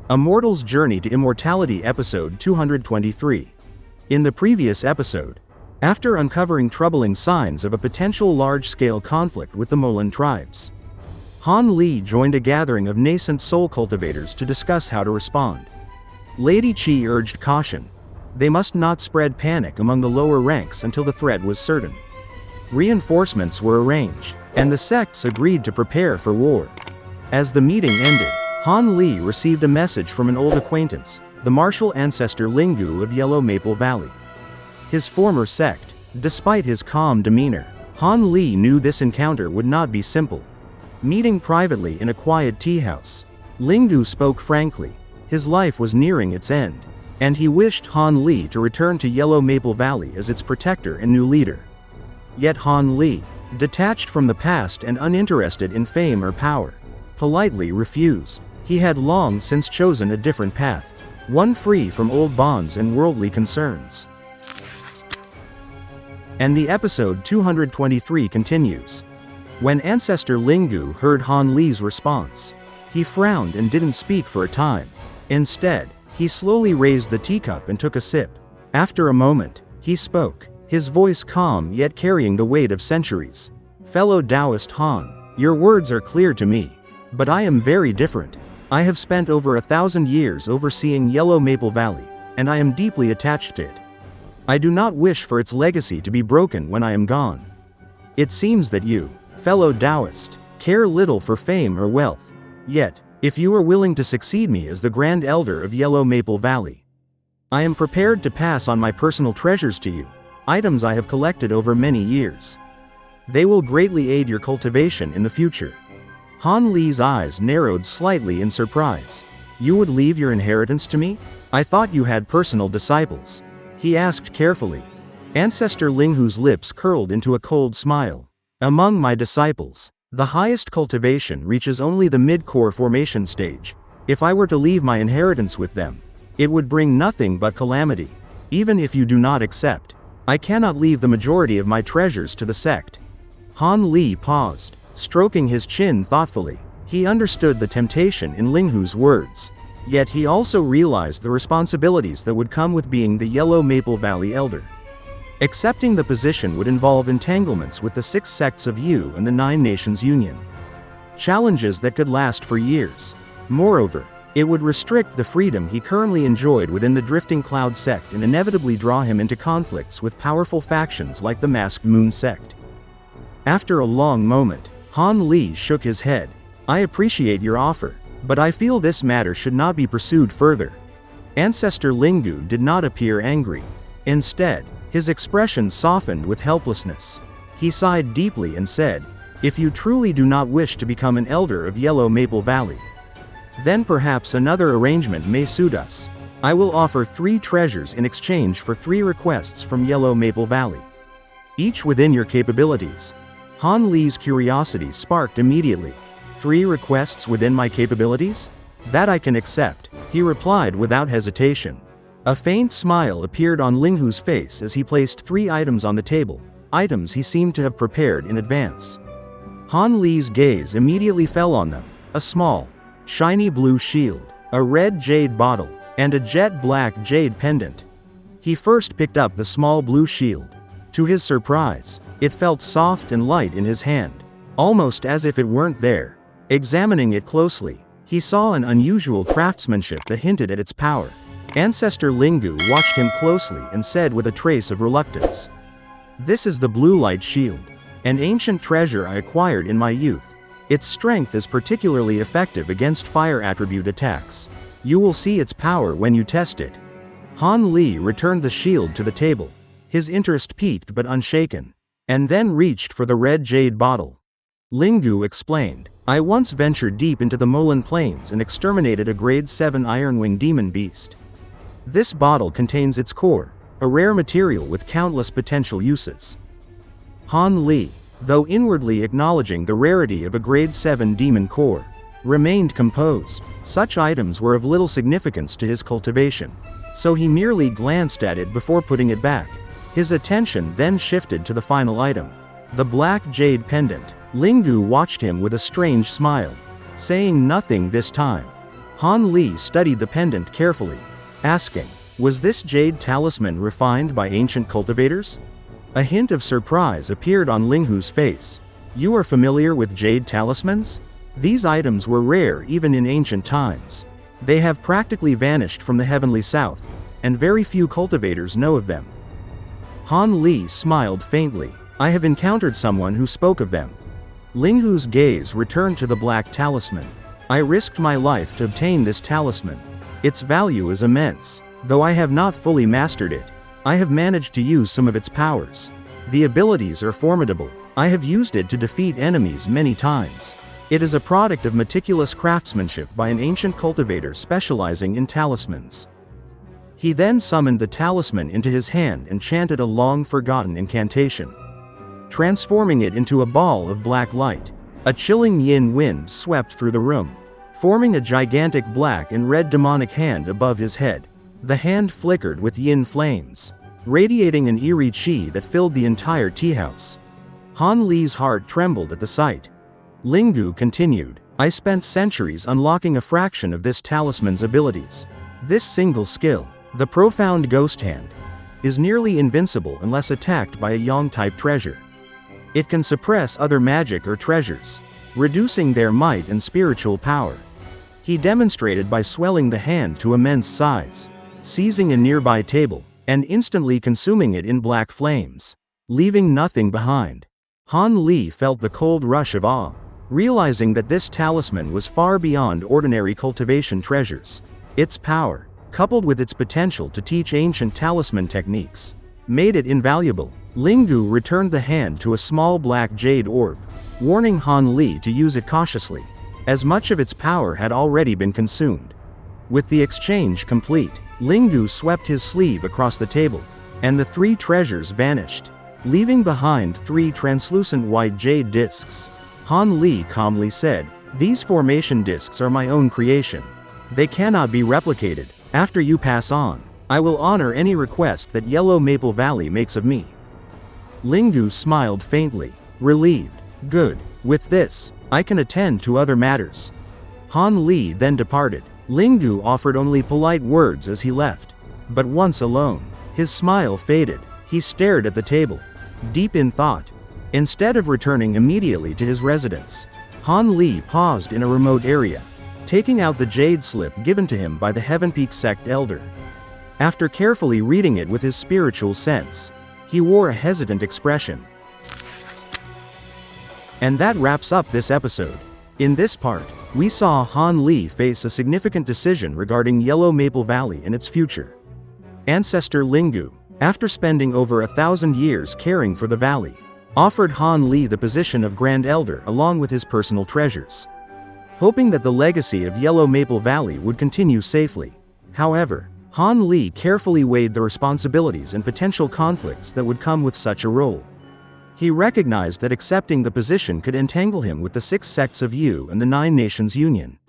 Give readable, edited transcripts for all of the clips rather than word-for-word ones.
A Mortal's Journey to Immortality Episode 223. In the previous episode, after uncovering troubling signs of a potential large-scale conflict with the Moulan tribes, Han Li joined a gathering of Nascent Soul cultivators to discuss how to respond. Lady Qi urged caution. They must not spread panic among the lower ranks until the threat was certain. Reinforcements were arranged, and the sects agreed to prepare for war. As the meeting ended, Han Li received a message from an old acquaintance, the martial ancestor Linghu of Yellow Maple Valley. His former sect. Despite his calm demeanor, Han Li knew this encounter would not be simple. Meeting privately in a quiet tea house, Linghu spoke frankly. His life was nearing its end, and he wished Han Li to return to Yellow Maple Valley as its protector and new leader. Yet Han Li, detached from the past and uninterested in fame or power, politely refused. He had long since chosen a different path, one free from old bonds and worldly concerns. And the episode 223 continues. When Ancestor Linghu heard Han Li's response, he frowned and didn't speak for a time. Instead, he slowly raised the teacup and took a sip. After a moment, he spoke, his voice calm yet carrying the weight of centuries. Fellow Taoist Han, your words are clear to me, but I am very different. I have spent over 1,000 years overseeing Yellow Maple Valley, and I am deeply attached to it. I do not wish for its legacy to be broken when I am gone. It seems that you, fellow Taoist, care little for fame or wealth. Yet, if you are willing to succeed me as the Grand Elder of Yellow Maple Valley, I am prepared to pass on my personal treasures to you, items I have collected over many years. They will greatly aid your cultivation in the future. Han Li's eyes narrowed slightly in surprise. You would leave your inheritance to me? I thought you had personal disciples. He asked carefully. Ancestor Linghu's lips curled into a cold smile. Among my disciples, the highest cultivation reaches only the mid-core formation stage. If I were to leave my inheritance with them, it would bring nothing but calamity. Even if you do not accept, I cannot leave the majority of my treasures to the sect. Han Li paused, stroking his chin thoughtfully. He understood the temptation in Linghu's words. Yet he also realized the responsibilities that would come with being the Yellow Maple Valley Elder. Accepting the position would involve entanglements with the 6 sects of Yu and the 9 Nations Union. Challenges that could last for years. Moreover, it would restrict the freedom he currently enjoyed within the Drifting Cloud sect and inevitably draw him into conflicts with powerful factions like the Masked Moon sect. After a long moment, Han Li shook his head. I appreciate your offer, but I feel this matter should not be pursued further. Ancestor Linghu did not appear angry. Instead, his expression softened with helplessness. He sighed deeply and said, if you truly do not wish to become an elder of Yellow Maple Valley, then perhaps another arrangement may suit us. I will offer 3 treasures in exchange for 3 requests from Yellow Maple Valley, each within your capabilities. Han Li's curiosity sparked immediately. 3 requests within my capabilities? That I can accept, he replied without hesitation. A faint smile appeared on Linghu's face as he placed 3 items on the table, items he seemed to have prepared in advance. Han Li's gaze immediately fell on them, a small, shiny blue shield, a red jade bottle, and a jet black jade pendant. He first picked up the small blue shield. To his surprise, it felt soft and light in his hand, almost as if it weren't there. Examining it closely, he saw an unusual craftsmanship that hinted at its power. Ancestor Linghu watched him closely and said with a trace of reluctance, this is the Blue Light Shield, an ancient treasure I acquired in my youth. Its strength is particularly effective against fire attribute attacks. You will see its power when you test it. Han Li returned the shield to the table, his interest piqued but unshaken, and then reached for the red jade bottle. Linghu explained, I once ventured deep into the Moulan plains and exterminated a grade 7 Ironwing demon beast. This bottle contains its core, a rare material with countless potential uses. Han Li, though inwardly acknowledging the rarity of a grade 7 demon core, remained composed. Such items were of little significance to his cultivation, so he merely glanced at it before putting it back. His attention then shifted to the final item, the black jade pendant. Linghu watched him with a strange smile, saying nothing this time. Han Li studied the pendant carefully, asking, was this jade talisman refined by ancient cultivators? A hint of surprise appeared on Linghu's face. You are familiar with jade talismans? These items were rare even in ancient times. They have practically vanished from the heavenly south, and very few cultivators know of them. Han Li smiled faintly. I have encountered someone who spoke of them. Linghu's gaze returned to the black talisman. I risked my life to obtain this talisman. Its value is immense. Though I have not fully mastered it, I have managed to use some of its powers. The abilities are formidable. I have used it to defeat enemies many times. It is a product of meticulous craftsmanship by an ancient cultivator specializing in talismans. He then summoned the talisman into his hand and chanted a long-forgotten incantation, transforming it into a ball of black light. A chilling yin wind swept through the room, forming a gigantic black and red demonic hand above his head. The hand flickered with yin flames, radiating an eerie qi that filled the entire tea house. Han Li's heart trembled at the sight. Linghu continued, I spent centuries unlocking a fraction of this talisman's abilities. This single skill, the profound ghost hand, is nearly invincible unless attacked by a yang-type treasure. It can suppress other magic or treasures, reducing their might and spiritual power. He demonstrated by swelling the hand to immense size, seizing a nearby table, and instantly consuming it in black flames, leaving nothing behind. Han Li felt the cold rush of awe, realizing that this talisman was far beyond ordinary cultivation treasures. Its power, coupled with its potential to teach ancient talisman techniques, made it invaluable. Linghu returned the hand to a small black jade orb, warning Han Li to use it cautiously, as much of its power had already been consumed. With the exchange complete, Linghu swept his sleeve across the table, and the three treasures vanished, leaving behind three translucent white jade discs. Han Li calmly said, these formation discs are my own creation. They cannot be replicated. After you pass on, I will honor any request that Yellow Maple Valley makes of me. Linghu smiled faintly, relieved. Good. With this, I can attend to other matters. Han Li then departed. Linghu offered only polite words as he left. But once alone, his smile faded. He stared at the table, deep in thought. Instead of returning immediately to his residence, Han Li paused in a remote area, taking out the jade slip given to him by the Heaven Peak sect elder. After carefully reading it with his spiritual sense, he wore a hesitant expression. And that wraps up this episode. In this part, we saw Han Li face a significant decision regarding Yellow Maple Valley and its future. Ancestor Linghu, after spending over 1,000 years caring for the valley, offered Han Li the position of Grand Elder along with his personal treasures, hoping that the legacy of Yellow Maple Valley would continue safely. However, Han Li carefully weighed the responsibilities and potential conflicts that would come with such a role. He recognized that accepting the position could entangle him with the 6 sects of Yu and the 9 Nations Union,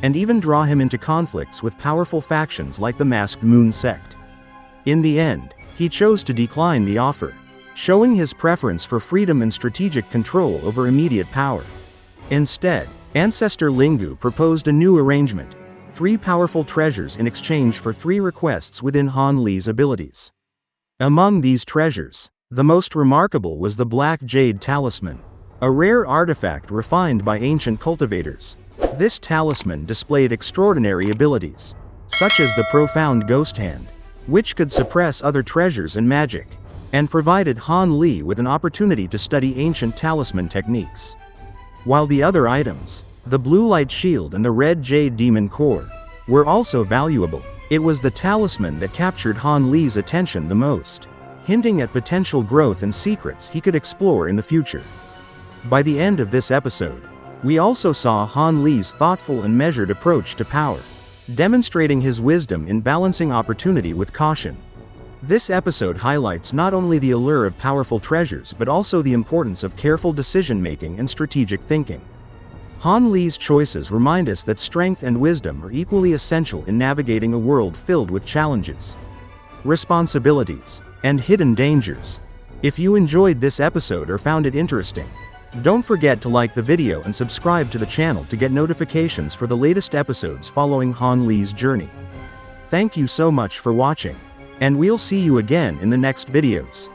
and even draw him into conflicts with powerful factions like the Masked Moon sect. In the end, he chose to decline the offer, showing his preference for freedom and strategic control over immediate power. Instead, Ancestor Linghu proposed a new arrangement: 3 powerful treasures in exchange for 3 requests within Han Li's abilities. Among these treasures, the most remarkable was the Black Jade Talisman, a rare artifact refined by ancient cultivators. This talisman displayed extraordinary abilities, such as the Profound Ghost Hand, which could suppress other treasures and magic, and provided Han Li with an opportunity to study ancient talisman techniques. While the other items, the Blue Light Shield and the Red Jade Demon Core, were also valuable, it was the talisman that captured Han Li's attention the most, hinting at potential growth and secrets he could explore in the future. By the end of this episode, we also saw Han Li's thoughtful and measured approach to power, demonstrating his wisdom in balancing opportunity with caution. This episode highlights not only the allure of powerful treasures but also the importance of careful decision-making and strategic thinking. Han Li's choices remind us that strength and wisdom are equally essential in navigating a world filled with challenges, responsibilities, and hidden dangers. If you enjoyed this episode or found it interesting, Don't forget to like the video and subscribe to the channel to get notifications for the latest episodes following Han Li's journey. Thank you so much for watching. And we'll see you again in the next videos.